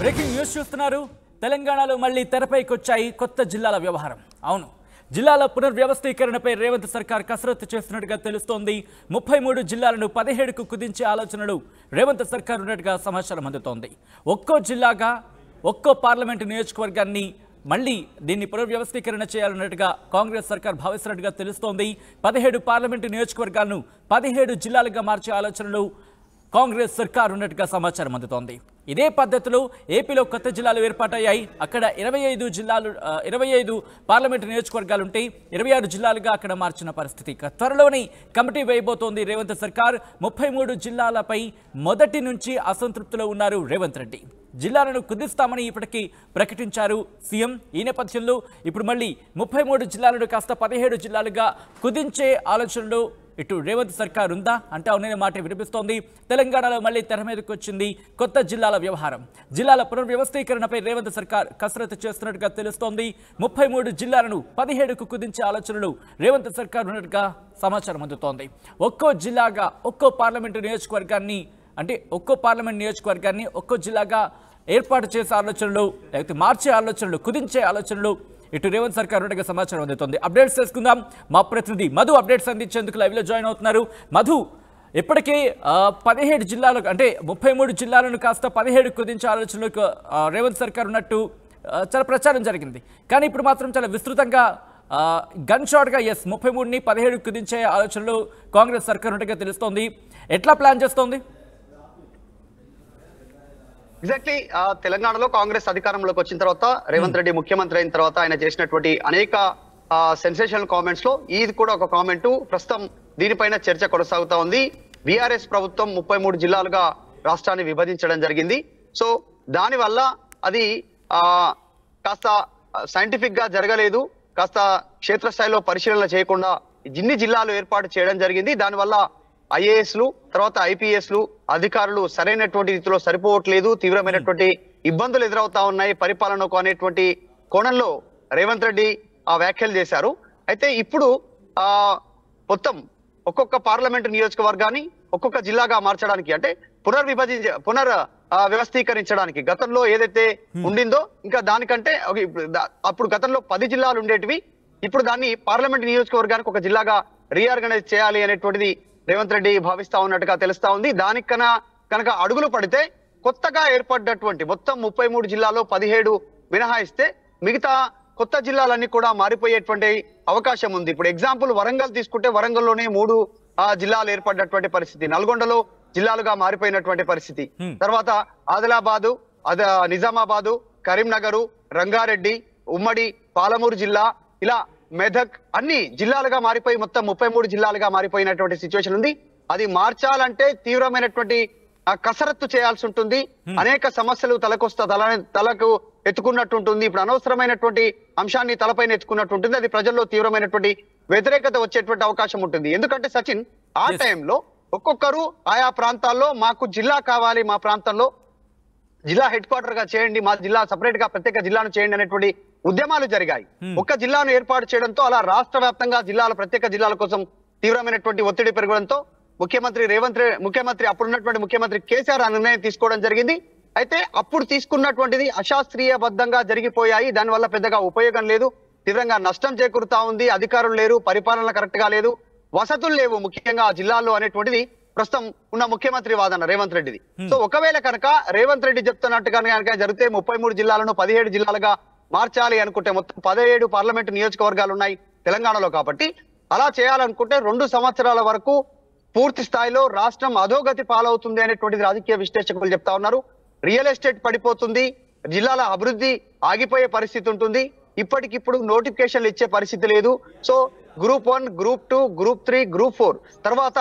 Breaking news చూస్తున్నారు. తెలంగాణలో మళ్ళీ తెరపైకి వచ్చాయి కొత్త జిల్లాల వ్యవహారం. అవును, జిల్లాల పునర్వ్యవస్థీకరణపై రేవంత్ సర్కార్ కసరత్తు చేస్తున్నట్టుగా తెలుస్తోంది. 33 జిల్లాలను 17కు కుదించే ఆలోచనలు రేవంత్ సర్కార్ ఉన్నట్టుగా సమాచారం అందుతోంది. ఒక్కో జిల్లాగా ఒక్కో పార్లమెంటు నియోజకవర్గాన్ని మళ్ళీ దీన్ని పునర్వ్యవస్థీకరణ చేయాలన్నట్టుగా కాంగ్రెస్ సర్కార్ భావిస్తున్నట్టుగా తెలుస్తోంది. 17 పార్లమెంటు నియోజకవర్గాలను 17 జిల్లాలుగా మార్చే ఆలోచనలు కాంగ్రెస్ సర్కార్ ఉన్నట్టుగా సమాచారం అందుతోంది. ఇదే పద్ధతిలో ఏపీలో కొత్త జిల్లాలు ఏర్పాటయ్యాయి. అక్కడ 25 పార్లమెంటు నియోజకవర్గాలు ఉంటాయి. 26 జిల్లాలుగా అక్కడ మార్చిన పరిస్థితి. త్వరలోనే కమిటీ వేయబోతోంది రేవంత్ సర్కార్. 33 జిల్లాలపై మొదటి నుంచి అసంతృప్తిలో ఉన్నారు రేవంత్ రెడ్డి. జిల్లాలను కుదిస్తామని ఇప్పటికీ ప్రకటించారు సీఎం. ఈ నేపథ్యంలో ఇప్పుడు మళ్ళీ 33 జిల్లాలను కాస్త 17 జిల్లాలుగా కుదించే ఆలోచనలు ఇటు రేవంత్ సర్కార్ ఉందా అంటే అవుననే మాట వినిపిస్తోంది. తెలంగాణలో మళ్ళీ తెర మీదకి వచ్చింది కొత్త జిల్లాల వ్యవహారం. జిల్లాల పునర్వ్యవస్థీకరణపై రేవంత్ సర్కార్ కసరత్తు చేస్తున్నట్టుగా తెలుస్తోంది. 33 జిల్లాలను 17కు కుదించే ఆలోచనలు రేవంత్ సర్కార్ ఉన్నట్టుగా సమాచారం అందుతోంది. ఒక్కో జిల్లాగా ఒక్కో పార్లమెంటు నియోజకవర్గాన్ని ఒక్కో జిల్లాగా ఏర్పాటు చేసే ఆలోచనలు, లేకపోతే మార్చే ఆలోచనలు, కుదించే ఆలోచనలు ఇటు రేవంత్ సర్కార్ ఉన్నట్టుగా సమాచారం అందుతోంది. అప్డేట్స్ తెలుసుకుందాం. మా ప్రతినిధి మధు అప్డేట్స్ అందించేందుకు లైవ్లో జాయిన్ అవుతున్నారు. మధు, ఇప్పటికే 17 జిల్లాలకు అంటే 33 జిల్లాలను కాస్త 17కు కుదించే ఆలోచనలకు రేవంత్ సర్కార్ ఉన్నట్టు చాలా ప్రచారం జరిగింది. కానీ ఇప్పుడు మాత్రం చాలా విస్తృతంగా గన్ షాట్గా 33ని 17కు కుదించే ఆలోచనలు కాంగ్రెస్ సర్కార్ ఉన్నట్టుగా తెలుస్తోంది. ఎట్లా ప్లాన్ చేస్తోంది? ఎగ్జాక్ట్లీ తెలంగాణలో కాంగ్రెస్ అధికారంలోకి వచ్చిన తర్వాత రేవంత్ రెడ్డి ముఖ్యమంత్రి అయిన తర్వాత ఆయన చేసినటువంటి అనేక సెన్సేషనల్ కామెంట్స్ లో ఇది కూడా ఒక కామెంట్. ప్రస్తుతం దీనిపైన చర్చ కొనసాగుతా ఉంది. బీఆర్ఎస్ ప్రభుత్వం 33 జిల్లాలుగా రాష్ట్రాన్ని విభజించడం జరిగింది. సో దానివల్ల అది కాస్త సైంటిఫిక్ గా జరగలేదు. కాస్త క్షేత్రస్థాయిలో పరిశీలన చేయకుండా ఇన్ని జిల్లాలు ఏర్పాటు చేయడం జరిగింది. దానివల్ల ఐఏఎస్లు తర్వాత ఐపీఎస్లు అధికారులు సరైనటువంటి రీతిలో సరిపోవట్లేదు, తీవ్రమైనటువంటి ఇబ్బందులు ఎదురవుతా ఉన్నాయి పరిపాలనకు అనేటువంటి కోణంలో రేవంత్ రెడ్డి వ్యాఖ్యలు చేశారు. అయితే ఇప్పుడు మొత్తం ఒక్కొక్క పార్లమెంటు నియోజకవర్గాన్ని ఒక్కొక్క జిల్లాగా మార్చడానికి అంటే వ్యవస్థీకరించడానికి గతంలో ఏదైతే ఉండిందో ఇంకా దానికంటే అప్పుడు గతంలో 10 జిల్లాలు ఉండేటివి, ఇప్పుడు దాన్ని పార్లమెంటు నియోజకవర్గానికి ఒక జిల్లాగా రీఆర్గనైజ్ చేయాలి అనేటువంటిది రేవంత్ రెడ్డి భావిస్తా ఉన్నట్టుగా తెలుస్తా ఉంది. దానికన్నా కనుక అడుగులు పడితే కొత్తగా ఏర్పడ్డటువంటి మొత్తం 33 జిల్లాలో 17 మినహాయిస్తే మిగతా కొత్త జిల్లాలన్నీ కూడా మారిపోయేటువంటి అవకాశం ఉంది. ఇప్పుడు ఎగ్జాంపుల్ వరంగల్ తీసుకుంటే వరంగల్లోనే 3 జిల్లాలు ఏర్పడినటువంటి పరిస్థితి, నల్గొండలో జిల్లాలుగా మారిపోయినటువంటి పరిస్థితి, తర్వాత ఆదిలాబాదు, నిజామాబాదు, కరీంనగరు, రంగారెడ్డి, ఉమ్మడి పాలమూరు జిల్లా, ఇలా మెదక్ అన్ని జిల్లాలుగా మారిపోయి మొత్తం 33 జిల్లాలుగా మారిపోయినటువంటి సిచ్యువేషన్ ఉంది. అది మార్చాలంటే తీవ్రమైనటువంటి కసరత్తు చేయాల్సి ఉంటుంది. అనేక సమస్యలు తలకు ఎత్తుకున్నట్టు ఉంటుంది. ఇప్పుడు అనవసరమైనటువంటి అంశాన్ని తలపైన ఎత్తుకున్నట్టు ఉంటుంది. అది ప్రజల్లో తీవ్రమైనటువంటి వ్యతిరేకత వచ్చేటువంటి అవకాశం ఉంటుంది. ఎందుకంటే సచిన్ ఆ టైంలో ఒక్కొక్కరు ఆయా ప్రాంతాల్లో మాకు జిల్లా కావాలి, మా ప్రాంతంలో జిల్లా హెడ్ క్వార్టర్ గా చేయండి, మా జిల్లా సపరేట్ గా ప్రత్యేక జిల్లాను చేయండి అనేటువంటి ఉద్యమాలు జరిగాయి. ఒక్క జిల్లాను ఏర్పాటు చేయడంతో అలా రాష్ట్ర వ్యాప్తంగా ప్రత్యేక జిల్లాల కోసం తీవ్రమైనటువంటి ఒత్తిడి పెరగడంతో అప్పుడున్నటువంటి ముఖ్యమంత్రి కేసీఆర్ ఆ నిర్ణయం తీసుకోవడం జరిగింది. అయితే అప్పుడు తీసుకున్నటువంటిది అశాస్త్రీయబద్ధంగా జరిగిపోయాయి. దానివల్ల పెద్దగా ఉపయోగం లేదు, తీవ్రంగా నష్టం చేకూరుతా ఉంది. అధికారులు లేరు, పరిపాలన కరెక్ట్ గా లేదు, వసతులు లేవు ముఖ్యంగా ఆ జిల్లాల్లో అనేటువంటిది ప్రస్తుతం ఉన్న ముఖ్యమంత్రి వాదన రేవంత్ రెడ్డిది. సో ఒకవేళ కనుక రేవంత్ రెడ్డి చెప్తున్నట్టుగా కనుక జరిగితే 33 జిల్లాలను 17 జిల్లాలుగా మార్చాలి అనుకుంటే మొత్తం 17 పార్లమెంటు నియోజకవర్గాలు ఉన్నాయి తెలంగాణలో. కాబట్టి అలా చేయాలనుకుంటే 2 సంవత్సరాల వరకు పూర్తి స్థాయిలో రాష్ట్రం అధోగతి పాలవుతుంది అనేటువంటిది రాజకీయ విశ్లేషకులు చెప్తా ఉన్నారు. రియల్ ఎస్టేట్ పడిపోతుంది, జిల్లాల అభివృద్ధి ఆగిపోయే పరిస్థితి ఉంటుంది, ఇప్పటికిప్పుడు నోటిఫికేషన్లు ఇచ్చే పరిస్థితి లేదు. So group 1, group 2, group 3, group 4 తర్వాత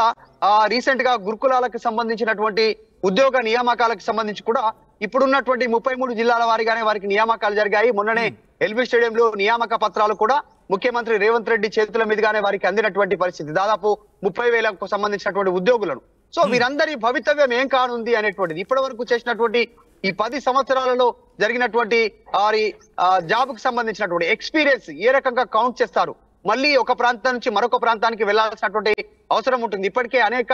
రీసెంట్ గా గురుకులాలకు సంబంధించినటువంటి ఉద్యోగ నియామకాలకు సంబంధించి కూడా ఇప్పుడున్నటువంటి 33 జిల్లాల వారిగానే వారికి నియామకాలు జరిగాయి. మొన్ననే ఎల్బీ స్టేడియంలో నియామక పత్రాలు కూడా ముఖ్యమంత్రి రేవంత్ రెడ్డి చేతుల మీదుగానే వారికి అందినటువంటి పరిస్థితి, దాదాపు 30,000కు సంబంధించినటువంటి ఉద్యోగులను. సో వీరందరి భవితవ్యం ఏం కానుంది అనేటువంటిది ఇప్పటి వరకు చేసినటువంటి ఈ 10 సంవత్సరాలలో జరిగినటువంటి జాబ్ కు సంబంధించినటువంటి ఎక్స్పీరియన్స్ ఏ రకంగా కౌంట్ చేస్తారు, మళ్ళీ ఒక ప్రాంతం నుంచి మరొక ప్రాంతానికి వెళ్లాల్సినటువంటి అవసరం ఉంటుంది. ఇప్పటికే అనేక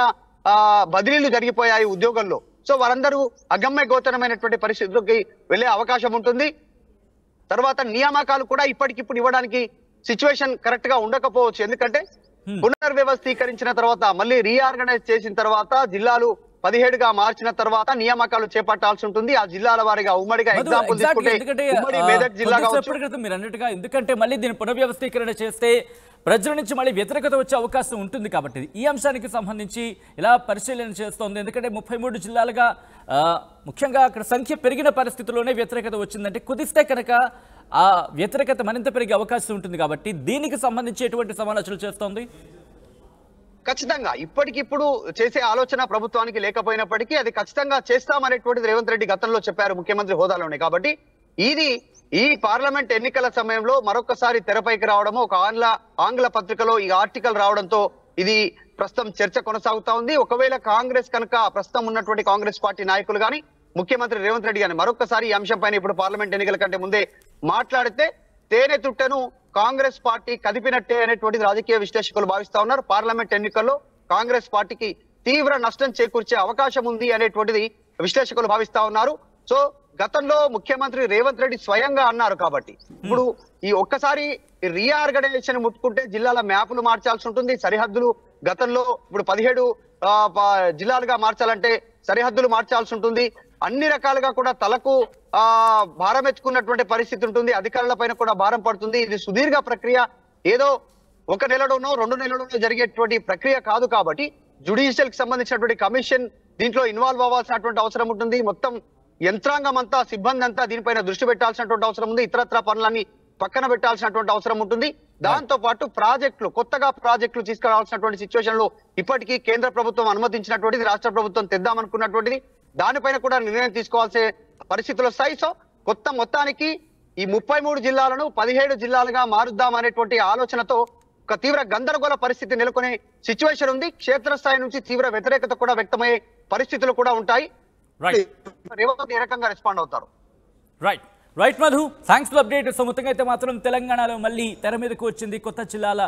బదిలీలు జరిగిపోయాయి ఉద్యోగంలో. సో వారందరూ అగమ్య గోచరమైనటువంటి పరిస్థితుల్లోకి వెళ్లే అవకాశం ఉంటుంది. తర్వాత నియామకాలు కూడా ఇప్పటికిప్పుడు ఇవ్వడానికి సిచ్యువేషన్ కరెక్ట్ గా ఉండకపోవచ్చు. ఎందుకంటే పునర్వ్యవస్థీకరించిన తర్వాత మళ్ళీ రీఆర్గనైజ్ చేసిన తర్వాత జిల్లాలు 17గా మార్చిన తర్వాత నియామకాలు చేపట్టాల్సి ఉంటుంది. ఆ జిల్లాల వారిగా ఉమ్మడిగా ఎగ్జాంపుల్ తీసుకుంటే ఉమ్మడి మెదక్ జిల్లా కావచ్చు. మీరు అన్నట్టుగా ఎందుకంటే మళ్ళీ దీన్ని పునర్వ్యవస్థీకరణ చేస్తే ప్రజల నుంచి మళ్ళీ వ్యతిరేకత వచ్చే అవకాశం ఉంటుంది కాబట్టి ఈ అంశానికి సంబంధించి ఇలా పరిశీలన చేస్తోంది. ఎందుకంటే 33 జిల్లాలుగా ముఖ్యంగా అక్కడ సంఖ్య పెరిగిన పరిస్థితుల్లోనే వ్యతిరేకత వచ్చిందంటే కుదిస్తే కనుక ఆ వ్యతిరేకత మరింత పెరిగే అవకాశం ఉంటుంది కాబట్టి దీనికి సంబంధించి ఎటువంటి సమాలోచనలు చేస్తోంది? ఖచ్చితంగా ఇప్పటికిప్పుడు చేసే ఆలోచన ప్రభుత్వానికి లేకపోయినప్పటికీ అది ఖచ్చితంగా చేస్తామనేటువంటిది రేవంత్ రెడ్డి గతంలో చెప్పారు ముఖ్యమంత్రి హోదాలోనే. కాబట్టి ఈ పార్లమెంట్ ఎన్నికల సమయంలో మరొకసారి తెరపైకి రావడము ఒక ఆంగ్ల పత్రికలో ఈ ఆర్టికల్ రావడంతో ఇది ప్రస్తుతం చర్చ కొనసాగుతా ఉంది. ఒకవేళ కాంగ్రెస్ కనుక ప్రస్తుతం ఉన్నటువంటి కాంగ్రెస్ పార్టీ నాయకులు గాని ముఖ్యమంత్రి రేవంత్ రెడ్డి గాని మరొకసారి ఈ అంశం పైన ఇప్పుడు పార్లమెంట్ ఎన్నికల కంటే ముందే మాట్లాడితే తేనె తుట్టను కాంగ్రెస్ పార్టీ కదిపినట్టే అనేటువంటిది రాజకీయ విశ్లేషకులు భావిస్తా ఉన్నారు. పార్లమెంట్ ఎన్నికల్లో కాంగ్రెస్ పార్టీకి తీవ్ర నష్టం చేకూర్చే అవకాశం ఉంది అనేటువంటిది విశ్లేషకులు భావిస్తా ఉన్నారు. సో గతంలో ముఖ్యమంత్రి రేవంత్ రెడ్డి స్వయంగా అన్నారు కాబట్టి ఇప్పుడు ఈ ఒక్కసారి రీఆర్గనైజేషన్ ముట్టుకుంటే జిల్లాల మ్యాపులు మార్చాల్సి ఉంటుంది. సరిహద్దులు గతంలో ఇప్పుడు 17 జిల్లాలుగా మార్చాలంటే సరిహద్దులు మార్చాల్సి ఉంటుంది. అన్ని రకాలుగా కూడా తలకు భారం ఎత్తుకున్నటువంటి పరిస్థితి ఉంటుంది. అధికారుల పైన కూడా భారం పడుతుంది. ఇది సుదీర్ఘ ప్రక్రియ, ఏదో 1 నెలలోనో 2 నెలలోనో జరిగేటువంటి ప్రక్రియ కాదు. కాబట్టి జ్యుడిషియల్ కి సంబంధించినటువంటి కమిషన్ దీంట్లో ఇన్వాల్వ్ అవ్వాల్సినటువంటి అవసరం ఉంటుంది. మొత్తం యంత్రాంగం అంతా సిబ్బంది అంతా దీనిపైన దృష్టి పెట్టాల్సినటువంటి అవసరం ఉంది. ఇతరత్ర పనులన్నీ పక్కన పెట్టాల్సినటువంటి అవసరం ఉంటుంది. దాంతో పాటు కొత్తగా ప్రాజెక్టులు తీసుకురావాల్సినటువంటి సిచ్యువేషన్ లో ఇప్పటికీ కేంద్ర ప్రభుత్వం అనుమతించినటువంటిది, రాష్ట్ర ప్రభుత్వం తెద్దామనుకున్నటువంటిది, దానిపైన కూడా నిర్ణయం తీసుకోవాల్సిన పరిస్థితులు వస్తాయి. సో మొత్తానికి ఈ 33 జిల్లాలను 17 జిల్లాలుగా మారుద్దాం అనేటువంటి ఆలోచనతో ఒక తీవ్ర గందరగోళ పరిస్థితి నెలకొనే సిచ్యువేషన్ ఉంది. క్షేత్రస్థాయి నుంచి తీవ్ర వ్యతిరేకత కూడా వ్యక్తమయ్యే పరిస్థితులు కూడా ఉంటాయి. రేవంత్ ఏ రకంగా రెస్పాండ్ అవుతారు? Right Madhu, thanks for update. So మొత్తంగా అయితే మాత్రం తెలంగాణలో మళ్ళీ తెర మీదకు వచ్చింది కొత్త జిల్లాల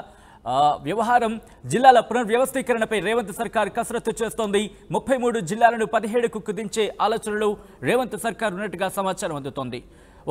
వ్యవహారం. జిల్లాల పునర్వ్యవస్థీకరణపై రేవంత్ సర్కార్ కసరత్తు చేస్తోంది. 33 జిల్లాలను 17కు కుదించే ఆలోచనలు రేవంత్ సర్కార్ ఉన్నట్టుగా సమాచారం అందుతోంది.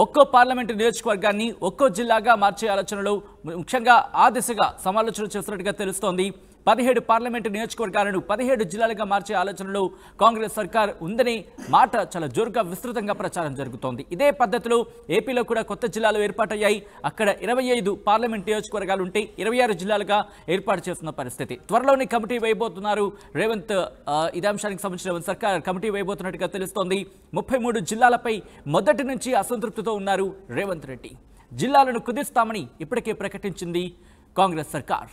ఒక్కో పార్లమెంటు నియోజకవర్గాన్ని ఒక్కో జిల్లాగా మార్చే ఆలోచనలు ముఖ్యంగా ఆ దిశగా సమాలోచనలు చేస్తున్నట్టుగా తెలుస్తోంది. 17 పార్లమెంటు నియోజకవర్గాలను 17 జిల్లాలుగా మార్చే ఆలోచనలు కాంగ్రెస్ సర్కార్ ఉందని మాట చాలా జోరుగా విస్తృతంగా ప్రచారం జరుగుతోంది. ఇదే పద్ధతిలో ఏపీలో కూడా కొత్త జిల్లాలు ఏర్పాటయ్యాయి. అక్కడ 25 పార్లమెంట్ నియోజకవర్గాలు ఉంటే 26 జిల్లాలుగా ఏర్పాటు చేస్తున్న పరిస్థితి. త్వరలోనే కమిటీ వేయబోతున్నారు రేవంత్. ఇదే అంశానికి సంబంధించిన సర్కార్ కమిటీ వేయబోతున్నట్టుగా తెలుస్తోంది. 33 జిల్లాలపై మొదటి నుంచి అసంతృప్తితో ఉన్నారు రేవంత్ రెడ్డి. జిల్లాలను కుదిస్తామని ఇప్పటికే ప్రకటించింది కాంగ్రెస్ సర్కార్.